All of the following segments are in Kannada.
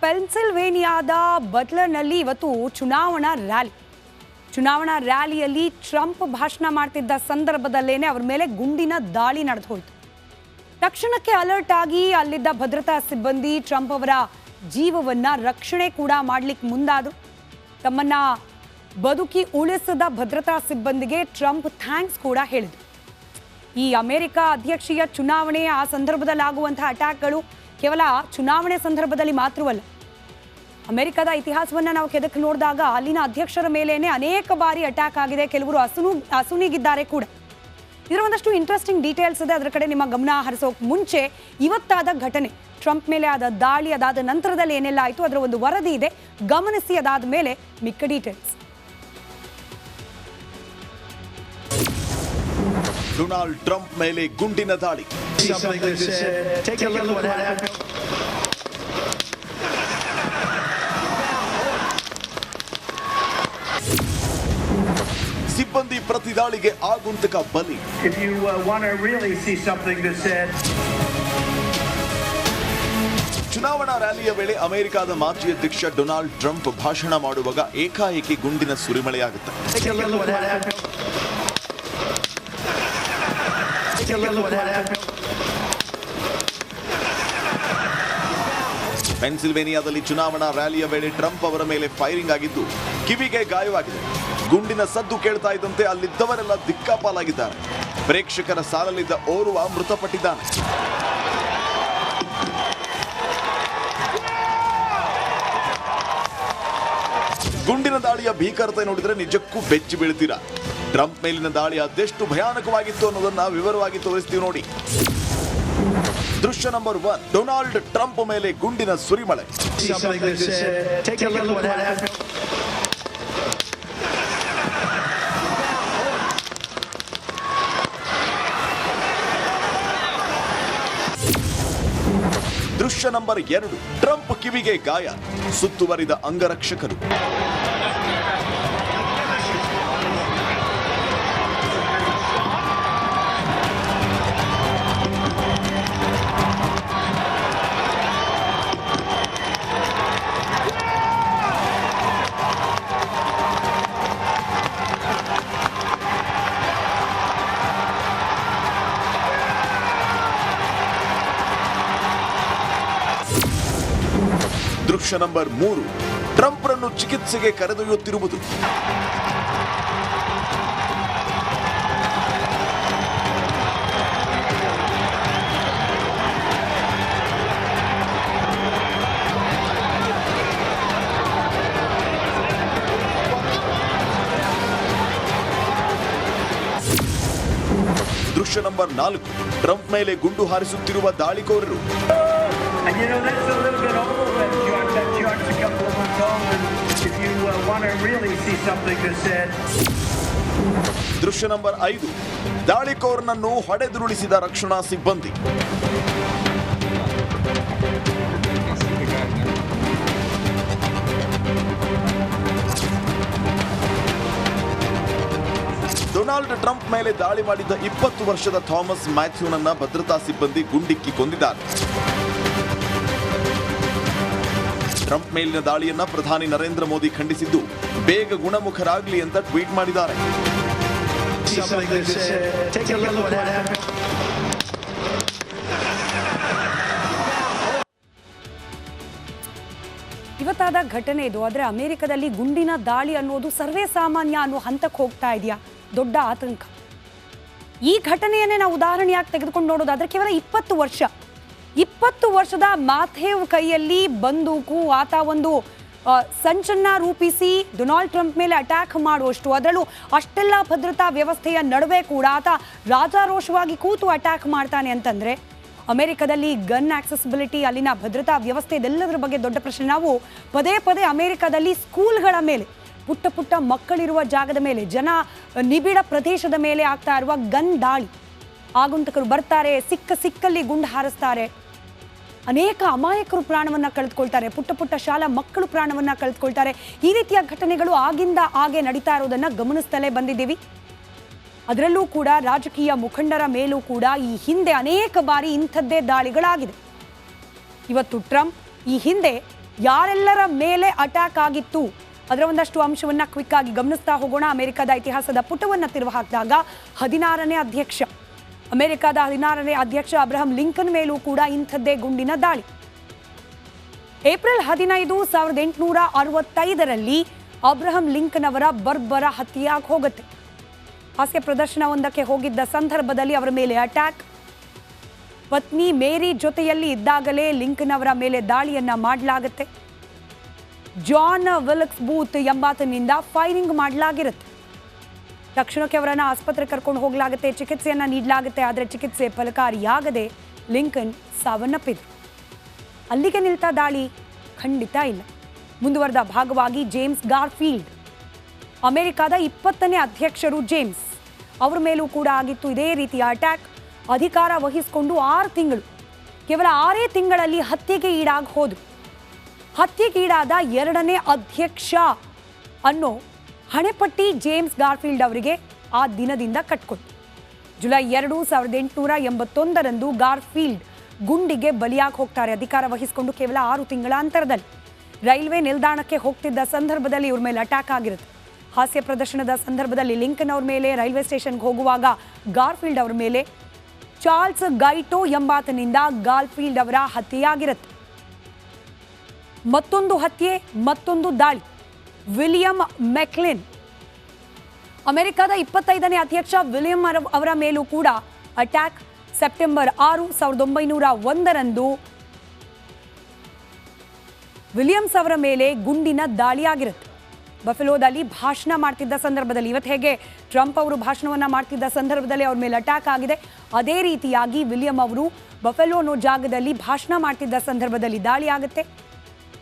ಪೆನ್ಸಿಲ್ವೇನಿಯಾದ ಬಟ್ಲರ್ನಲ್ಲಿ ಇವತ್ತು ಚುನಾವಣಾ ರ್ಯಾಲಿಯಲ್ಲಿ ಟ್ರಂಪ್ ಭಾಷಣ ಮಾಡ್ತಿದ್ದ ಸಂದರ್ಭದಲ್ಲೇನೆ ಅವರ ಮೇಲೆ ಗುಂಡಿನ ದಾಳಿ ನಡೆದು ಹೋಯಿತು. ತಕ್ಷಣಕ್ಕೆ ಅಲರ್ಟ್ ಆಗಿ ಅಲ್ಲಿದ್ದ ಭದ್ರತಾ ಸಿಬ್ಬಂದಿ ಟ್ರಂಪ್ ಅವರ ಜೀವವನ್ನ ರಕ್ಷಣೆ ಕೂಡ ಮಾಡಲಿಕ್ಕೆ ಮುಂದಾದರು. ತಮ್ಮನ್ನ ಬದುಕಿ ಉಳಿಸಿದ ಭದ್ರತಾ ಸಿಬ್ಬಂದಿಗೆ ಟ್ರಂಪ್ ಥ್ಯಾಂಕ್ಸ್ ಕೂಡ ಹೇಳಿದರು. ಈ ಅಮೆರಿಕ ಅಧ್ಯಕ್ಷೀಯ ಚುನಾವಣೆ ಆ ಸಂದರ್ಭದಲ್ಲಿ ಆಗುವಂತಹ ಅಟ್ಯಾಕ್ಗಳು ಕೇವಲ ಚುನಾವಣೆ ಸಂದರ್ಭದಲ್ಲಿ ಮಾತ್ರವಲ್ಲ, ಅಮೆರಿಕದ ಇತಿಹಾಸವನ್ನು ನಾವು ಕೆದಕಿ ನೋಡಿದಾಗ ಅಲ್ಲಿನ ಅಧ್ಯಕ್ಷರ ಮೇಲೇನೆ ಅನೇಕ ಬಾರಿ ಅಟ್ಯಾಕ್ ಆಗಿದೆ. ಕೆಲವರು ಅಸುನೀಗಿದ್ದಾರೆ ಕೂಡ. ಇದರ ಒಂದಷ್ಟು ಇಂಟ್ರೆಸ್ಟಿಂಗ್ ಡೀಟೇಲ್ಸ್ ಇದೆ, ಅದರ ಕಡೆ ನಿಮ್ಮ ಗಮನ ಹರಿಸೋಕೆ ಮುಂಚೆ ಇವತ್ತಾದ ಘಟನೆ, ಟ್ರಂಪ್ ಮೇಲೆ ಆದ ದಾಳಿ, ಅದಾದ ನಂತರದಲ್ಲಿ ಏನೆಲ್ಲ ಆಯಿತು ಅದರ ಒಂದು ವರದಿ ಇದೆ, ಗಮನಿಸಿ. ಅದಾದ ಮೇಲೆ ಮಿಕ್ಕ ಡೀಟೇಲ್ಸ್. ಡೊನಾಲ್ಡ್ ಟ್ರಂಪ್ ಮೇಲೆ ಗುಂಡಿನ ದಾಳಿ. ಸಿಬ್ಬಂದಿ ಪ್ರತಿದಾಳಿಗೆ ಆಗುಂತಕ ಬಲಿ. ಚುನಾವಣಾ ರ್ಯಾಲಿಯ ವೇಳೆ ಅಮೆರಿಕದ ಮಾಜಿ ಅಧ್ಯಕ್ಷ ಡೊನಾಲ್ಡ್ ಟ್ರಂಪ್ ಭಾಷಣ ಮಾಡುವಾಗ ಏಕಾಏಕಿ ಗುಂಡಿನ ಸುರಿಮಳೆಯಾಗುತ್ತೆ. ಪೆನ್ಸಿಲ್ವೇನಿಯಾದಲ್ಲಿ ಚುನಾವಣಾ ರ್ಯಾಲಿಯ ವೇಳೆ ಟ್ರಂಪ್ ಅವರ ಮೇಲೆ ಫೈರಿಂಗ್ ಆಗಿದ್ದು ಕಿವಿಗೆ ಗಾಯವಾಗಿದೆ. ಗುಂಡಿನ ಸದ್ದು ಕೇಳ್ತಾ ಇದ್ದಂತೆ ಅಲ್ಲಿದ್ದವರೆಲ್ಲ ದಿಕ್ಕಾಪಾಲಾಗಿದ್ದಾರೆ. ಪ್ರೇಕ್ಷಕರ ಸಾಲಲ್ಲಿದ್ದ ಓರ್ವ ಮೃತಪಟ್ಟಿದ್ದಾನೆ. ಗುಂಡಿನ ದಾಳಿಯ ಭೀಕರತೆ ನೋಡಿದ್ರೆ ನಿಜಕ್ಕೂ ಬೆಚ್ಚಿ ಬೀಳ್ತೀರಾ. ಟ್ರಂಪ್ ಮೇಲಿನ ದಾಳಿ ಅದೆಷ್ಟು ಭಯಾನಕವಾಗಿತ್ತು ಅನ್ನೋದನ್ನ ವಿವರವಾಗಿ ತೋರಿಸ್ತೀವಿ ನೋಡಿ. ದೃಶ್ಯ ನಂಬರ್ 1, ಡೊನಾಲ್ಡ್ ಟ್ರಂಪ್ ಮೇಲೆ ಗುಂಡಿನ ಸುರಿಮಳೆ. ದೃಶ್ಯ ನಂಬರ್ 2, ಟ್ರಂಪ್ ಕಿವಿಗೆ ಗಾಯ, ಸುತ್ತುವರಿದ ಅಂಗರಕ್ಷಕರು. ದೃಶ್ಯ ನಂಬರ್ 3, ಟ್ರಂಪ್ ರನ್ನು ಚಿಕಿತ್ಸೆಗೆ ಕರೆದೊಯ್ಯುತ್ತಿರುವುದು. ದೃಶ್ಯ ನಂಬರ್ 4, ಟ್ರಂಪ್ ಮೇಲೆ ಗುಂಡು ಹಾರಿಸುತ್ತಿರುವ ದಾಳಿಕೋರರು. ದೃಶ್ಯ ನಂಬರ್ 5, ದಾಳಿಕೋರನನ್ನು ಹೊಡೆದುರುಳಿಸಿದ ರಕ್ಷಣಾ ಸಿಬ್ಬಂದಿ. ಡೊನಾಲ್ಡ್ ಟ್ರಂಪ್ ಮೇಲೆ ದಾಳಿ ಮಾಡಿದ್ದ 20 ವರ್ಷದ ಥಾಮಸ್ ಮ್ಯಾಥ್ಯೂನನ್ನ ಭದ್ರತಾ ಸಿಬ್ಬಂದಿ ಗುಂಡಿಕ್ಕಿ ಕೊಂದಿದ್ದಾರೆ. ಟ್ರಂಪ್ ಮೇಲಿನ ದಾಳಿಯನ್ನ ಪ್ರಧಾನಿ ನರೇಂದ್ರ ಮೋದಿ ಖಂಡಿಸಿದ್ದು ಬೇಗ ಗುಣಮುಖರಾಗಲಿ ಅಂತ ಟ್ವೀಟ್ ಮಾಡಿದ್ದಾರೆ. ಇವತ್ತಾದ ಘಟನೆ ಇದು. ಆದರೆ ಅಮೆರಿಕದಲ್ಲಿ ಗುಂಡಿನ ದಾಳಿ ಅನ್ನೋದು ಸರ್ವೇ ಸಾಮಾನ್ಯ ಅನ್ನೋ ಹಂತಕ್ಕೆ ಹೋಗ್ತಾ ಇದೆಯಾ? ದೊಡ್ಡ ಆತಂಕ. ಈ ಘಟನೆಯನ್ನೇ ನಾವು ಉದಾಹರಣೆಯಾಗಿ ತೆಗೆದುಕೊಂಡು ನೋಡೋದಾದ್ರೆ ಕೇವಲ 20 ವರ್ಷದ ಮ್ಯಾಥ್ಯೂ ಕೈಯಲ್ಲಿ ಬಂದೂಕು, ಆತ ಒಂದು ಸಂಚನ್ನ ರೂಪಿಸಿ ಡೊನಾಲ್ಡ್ ಟ್ರಂಪ್ ಮೇಲೆ ಅಟ್ಯಾಕ್ ಮಾಡುವಷ್ಟು, ಅದರಲ್ಲೂ ಅಷ್ಟೆಲ್ಲ ಭದ್ರತಾ ವ್ಯವಸ್ಥೆಯ ನಡುವೆ ಕೂಡ ಆತ ರಾಜಾರೋಷವಾಗಿ ಕೂತು ಅಟ್ಯಾಕ್ ಮಾಡ್ತಾನೆ ಅಂತಂದ್ರೆ ಅಮೆರಿಕದಲ್ಲಿ ಗನ್ ಆಕ್ಸೆಸಿಬಿಲಿಟಿ, ಅಲ್ಲಿನ ಭದ್ರತಾ ವ್ಯವಸ್ಥೆ, ಇದೆಲ್ಲದರ ಬಗ್ಗೆ ದೊಡ್ಡ ಪ್ರಶ್ನೆ. ನಾವು ಪದೇ ಅಮೆರಿಕದಲ್ಲಿ ಸ್ಕೂಲ್ಗಳ ಮೇಲೆ, ಪುಟ್ಟ ಮಕ್ಕಳಿರುವ ಜಾಗದ ಮೇಲೆ, ಜನ ನಿಬಿಡ ಪ್ರದೇಶದ ಮೇಲೆ ಆಗ್ತಾ ಇರುವ ಗನ್ ದಾಳಿ, ಆಗುಂತಕರು ಬರ್ತಾರೆ, ಸಿಕ್ಕಲ್ಲಿ ಗುಂಡು ಹಾರಿಸ್ತಾರೆ, ಅನೇಕ ಅಮಾಯಕರು ಪ್ರಾಣವನ್ನ ಕಳೆದುಕೊಳ್ತಾರೆ, ಪುಟ್ಟ ಶಾಲಾ ಮಕ್ಕಳು ಪ್ರಾಣವನ್ನ ಕಳೆದುಕೊಳ್ತಾರೆ. ಈ ರೀತಿಯ ಘಟನೆಗಳು ಆಗಿಂದ ಹಾಗೆ ನಡೀತಾ ಇರೋದನ್ನ ಗಮನಿಸ್ತಲೇ ಬಂದಿದ್ದೀವಿ. ಅದರಲ್ಲೂ ಕೂಡ ರಾಜಕೀಯ ಮುಖಂಡರ ಮೇಲೂ ಕೂಡ ಈ ಹಿಂದೆ ಅನೇಕ ಬಾರಿ ಇಂಥದ್ದೇ ದಾಳಿಗಳಾಗಿದೆ. ಇವತ್ತು ಟ್ರಂಪ್ ಈ ಹಿಂದೆ ಯಾರೆಲ್ಲರ ಮೇಲೆ ಅಟ್ಯಾಕ್ ಆಗಿತ್ತು ಅದರ ಒಂದಷ್ಟು ಅಂಶವನ್ನ ಕ್ವಿಕ್ ಆಗಿ ಗಮನಿಸ್ತಾ ಹೋಗೋಣ. ಅಮೆರಿಕದ ಇತಿಹಾಸದ ಪುಟವನ್ನು ತಿರುವು ಹಾಕಿದಾಗ 16ನೇ ಅಧ್ಯಕ್ಷ ಅಮೆರಿಕದ 16ನೇ ಅಧ್ಯಕ್ಷ ಅಬ್ರಹಂ ಲಿಂಕನ್ ಮೇಲೂ ಕೂಡ ಇಂಥದ್ದೇ ಗುಂಡಿನ ದಾಳಿ. ಏಪ್ರಿಲ್ 15, 1865ರಲ್ಲಿ ಅಬ್ರಹಂ ಲಿಂಕನ್ ಅವರ ಬರ್ಬರ ಹತ್ಯೆಯಾಗಿ ಹೋಗುತ್ತೆ. ಹಾಸ್ಯ ಪ್ರದರ್ಶನವೊಂದಕ್ಕೆ ಹೋಗಿದ್ದ ಸಂದರ್ಭದಲ್ಲಿ ಅವರ ಮೇಲೆ ಅಟ್ಯಾಕ್. ಪತ್ನಿ ಮೇರಿ ಜೊತೆಯಲ್ಲಿ ಇದ್ದಾಗಲೇ ಲಿಂಕನ್ ಅವರ ಮೇಲೆ ದಾಳಿಯನ್ನ ಮಾಡಲಾಗುತ್ತೆ. ಜಾನ್ ವಿಲ್ಕ್ಸ್ ಬೂತ್ ಎಂಬಾತನಿಂದ ಫೈರಿಂಗ್ ಮಾಡಲಾಗಿರುತ್ತೆ. ತಕ್ಷಣಕ್ಕೆ ಅವರನ್ನ ಆಸ್ಪತ್ರೆಗೆ ಕರ್ಕೊಂಡು ಹೋಗಲಾಗುತ್ತೆ, ಚಿಕಿತ್ಸೆಯನ್ನ ನೀಡಲಾಗುತ್ತೆ. ಆದರೆ ಚಿಕಿತ್ಸೆ ಫಲಕಾರಿಯಾಗದೆ ಲಿಂಕನ್ ಸಾವನ್ನಪ್ಪಿದ್ರು. ಅಲ್ಲಿಗೆ ನಿಲ್ತಾ ದಾಳಿ? ಖಂಡಿತ ಇಲ್ಲ. ಮುಂದುವರೆದ ಭಾಗವಾಗಿ ಜೇಮ್ಸ್ ಗಾರ್ಫೀಲ್ಡ್, ಅಮೆರಿಕದ 20ನೇ ಅಧ್ಯಕ್ಷರು ಜೇಮ್ಸ್, ಅವರ ಮೇಲೂ ಕೂಡ ಆಗಿತ್ತು ಇದೇ ರೀತಿಯ ಅಟ್ಯಾಕ್. ಅಧಿಕಾರ ವಹಿಸಿಕೊಂಡು 6 ತಿಂಗಳು, ಕೇವಲ 6 ತಿಂಗಳಲ್ಲಿ ಹತ್ಯೆಗೆ ಈಡಾಗಿ ಹೋದ್ರು. ಹತ್ಯೆಗೀಡಾದ 2ನೇ ಅಧ್ಯಕ್ಷ ಅನ್ನೋ ಹಣೆಪಟ್ಟಿ ಜೇಮ್ಸ್ ಗಾರ್ಫೀಲ್ಡ್ ಅವರಿಗೆ ಆ ದಿನದಿಂದ ಕಟ್ಕೊಟ್ಟು. ಜುಲೈ 2, 1881ರಂದು ಗಾರ್ಫೀಲ್ಡ್ ಗುಂಡಿಗೆ ಬಲಿಯಾಗಿ ಹೋಗ್ತಾರೆ. ಅಧಿಕಾರ ವಹಿಸಿಕೊಂಡು ಕೇವಲ 6 ತಿಂಗಳ ಅಂತರದಲ್ಲಿ ರೈಲ್ವೆ ನಿಲ್ದಾಣಕ್ಕೆ ಹೋಗ್ತಿದ್ದ ಸಂದರ್ಭದಲ್ಲಿ ಇವ್ರ ಮೇಲೆ ಅಟ್ಯಾಕ್ ಆಗಿರುತ್ತೆ. ಹಾಸ್ಯ ಪ್ರದರ್ಶನದ ಸಂದರ್ಭದಲ್ಲಿ ಲಿಂಕನ್ ಅವ್ರ ಮೇಲೆ ರೈಲ್ವೆ ಸ್ಟೇಷನ್ಗೆ ಹೋಗುವಾಗ ಗಾರ್ಫೀಲ್ಡ್ ಅವರ ಮೇಲೆ ಚಾರ್ಲ್ಸ್ ಗೈಟೋ ಎಂಬಾತನಿಂದ ಗಾರ್ಫೀಲ್ಡ್ ಅವರ ಹತ್ಯೆಯಾಗಿರುತ್ತೆ. ಮತ್ತೊಂದು ಹತ್ಯೆ, ಮತ್ತೊಂದು ದಾಳಿ. ವಿಲಿಯಂ ಮೆಕ್ಲಿನ್, ಅಮೆರಿಕದ 25ನೇ ಅಧ್ಯಕ್ಷ ವಿಲಿಯಂ ಅವರ ಮೇಲೂ ಕೂಡ ಅಟ್ಯಾಕ್. ಸೆಪ್ಟೆಂಬರ್ 6, 1901ರಂದು ವಿಲಿಯಮ್ಸ್ ಅವರ ಮೇಲೆ ಗುಂಡಿನ ದಾಳಿಯಾಗಿರುತ್ತೆ. ಬಫೆಲೋದಲ್ಲಿ ಭಾಷಣ ಮಾಡ್ತಿದ್ದ ಸಂದರ್ಭದಲ್ಲಿ, ಇವತ್ತು ಹೇಗೆ ಟ್ರಂಪ್ ಅವರು ಭಾಷಣವನ್ನ ಮಾಡ್ತಿದ್ದ ಸಂದರ್ಭದಲ್ಲಿ ಅವ್ರ ಮೇಲೆ ಅಟ್ಯಾಕ್ ಆಗಿದೆ, ಅದೇ ರೀತಿಯಾಗಿ ವಿಲಿಯಂ ಅವರು ಬಫೆಲೋ ಅನ್ನೋ ಜಾಗದಲ್ಲಿ ಭಾಷಣ ಮಾಡ್ತಿದ್ದ ಸಂದರ್ಭದಲ್ಲಿ ದಾಳಿ ಆಗುತ್ತೆ.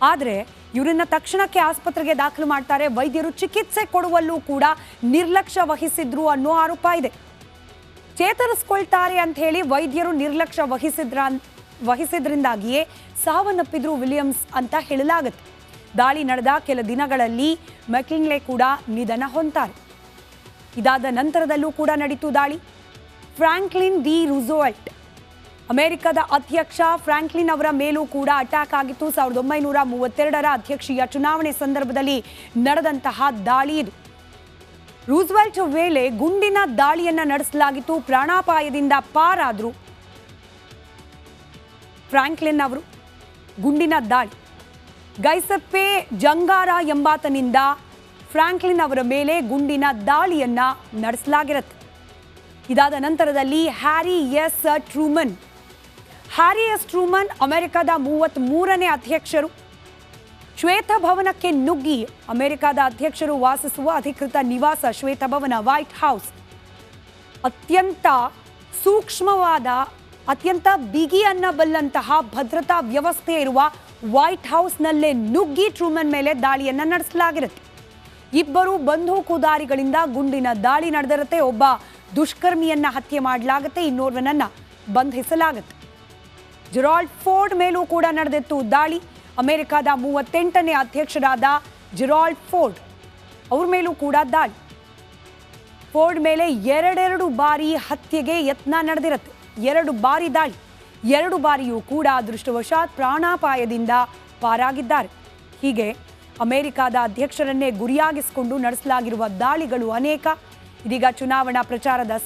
ಆದರೆ ಇವರನ್ನ ತಕ್ಷಣಕ್ಕೆ ಆಸ್ಪತ್ರೆಗೆ ದಾಖಲು ಮಾಡ್ತಾರೆ. ವೈದ್ಯರು ಚಿಕಿತ್ಸೆ ಕೊಡುವಲ್ಲೂ ಕೂಡ ನಿರ್ಲಕ್ಷ್ಯ ವಹಿಸಿದ್ರು ಅನ್ನೋ ಆರೋಪ ಇದೆ. ಚೇತರಿಸ್ಕೊಳ್ತಾರೆ ಅಂತ ಹೇಳಿ ವೈದ್ಯರು ನಿರ್ಲಕ್ಷ್ಯ ವಹಿಸಿದ್ರಿಂದಾಗಿಯೇ ಸಾವನ್ನಪ್ಪಿದ್ರು ವಿಲಿಯಮ್ಸ್ ಅಂತ ಹೇಳಲಾಗುತ್ತೆ. ದಾಳಿ ನಡೆದ ಕೆಲ ದಿನಗಳಲ್ಲಿ ಮೆಕ್ಲಿನ್ಲೆ ಕೂಡ ನಿಧನ ಹೊಂತಾರೆ. ಇದಾದ ನಂತರದಲ್ಲೂ ಕೂಡ ನಡೀತು ದಾಳಿ. ಫ್ರಾಂಕ್ಲಿನ್ ಡಿ ರೂಸ್ವೆಲ್ಟ್, ಅಮೆರಿಕದ ಅಧ್ಯಕ್ಷ ಫ್ರಾಂಕ್ಲಿನ್ ಅವರ ಮೇಲೂ ಕೂಡ ಅಟ್ಯಾಕ್ ಆಗಿತ್ತು. 1932ರ ಅಧ್ಯಕ್ಷೀಯ ಚುನಾವಣೆ ಸಂದರ್ಭದಲ್ಲಿ ನಡೆದಂತಹ ದಾಳಿ ಇದು. ರೂಸ್ವೆಲ್ಟ್ ವೇಳೆ ಗುಂಡಿನ ದಾಳಿಯನ್ನ ನಡೆಸಲಾಗಿತ್ತು. ಪ್ರಾಣಾಪಾಯದಿಂದ ಪಾರಾದ್ರು ಫ್ರಾಂಕ್ಲಿನ್ ಅವರು. ಗುಂಡಿನ ದಾಳಿ ಗೈಸೆಪ್ಪೆ ಜಂಗಾರ ಎಂಬಾತನಿಂದ ಫ್ರಾಂಕ್ಲಿನ್ ಅವರ ಮೇಲೆ ಗುಂಡಿನ ದಾಳಿಯನ್ನ ನಡೆಸಲಾಗಿರುತ್ತೆ. ಇದಾದ ನಂತರದಲ್ಲಿ ಹ್ಯಾರಿ ಎಸ್ ಟ್ರೂಮನ್ ಅಮೆರಿಕದ 33ನೇ ಅಧ್ಯಕ್ಷರು. ಶ್ವೇತಭವನಕ್ಕೆ ನುಗ್ಗಿ ಅಮೆರಿಕದ ಅಧ್ಯಕ್ಷರು ವಾಸಿಸುವ ಅಧಿಕೃತ ನಿವಾಸ ಶ್ವೇತಭವನ, ವೈಟ್ ಹೌಸ್, ಅತ್ಯಂತ ಸೂಕ್ಷ್ಮವಾದ, ಅತ್ಯಂತ ಬಿಗಿ ಅನ್ನಬಲ್ಲಂತಹ ಭದ್ರತಾ ವ್ಯವಸ್ಥೆ ಇರುವ ವೈಟ್ ಹೌಸ್ನಲ್ಲೇ ನುಗ್ಗಿ ಟ್ರೂಮನ್ ಮೇಲೆ ದಾಳಿಯನ್ನ ನಡೆಸಲಾಗಿರುತ್ತೆ. 2 ಬಂದೂಕುದಾರಿಗಳಿಂದ ಗುಂಡಿನ ದಾಳಿ ನಡೆದಿರುತ್ತೆ. ಒಬ್ಬ ದುಷ್ಕರ್ಮಿಯನ್ನ ಹತ್ಯೆ ಮಾಡಲಾಗುತ್ತೆ, ಇನ್ನೋರ್ವನನ್ನ ಬಂಧಿಸಲಾಗುತ್ತೆ. ಜೆರಾಲ್ಡ್ ಫೋರ್ಡ್ ಮೇಲೂ ಕೂಡ ನಡೆದಿತ್ತು ದಾಳಿ. ಅಮೆರಿಕದ 38ನೇ ಅಧ್ಯಕ್ಷರಾದ ಜೆರಾಲ್ಡ್ ಫೋರ್ಡ್ ಅವ್ರ ಮೇಲೂ ಕೂಡ ದಾಳಿ. ಫೋರ್ಡ್ ಮೇಲೆ 2 ಬಾರಿ ಹತ್ಯೆಗೆ ಯತ್ನ ನಡೆದಿರುತ್ತೆ. 2 ಬಾರಿ ದಾಳಿ, 2 ಬಾರಿಯೂ ಕೂಡ ಅದೃಷ್ಟವಶಾತ್ ಪ್ರಾಣಾಪಾಯದಿಂದ ಪಾರಾಗಿದ್ದಾರೆ. ಹೀಗೆ ಅಮೆರಿಕದ ಅಧ್ಯಕ್ಷರನ್ನೇ ಗುರಿಯಾಗಿಸಿಕೊಂಡು ನಡೆಸಲಾಗಿರುವ ದಾಳಿಗಳು ಅನೇಕ. ಇದೀಗ ಚುನಾವಣಾ ಪ್ರಚಾರದ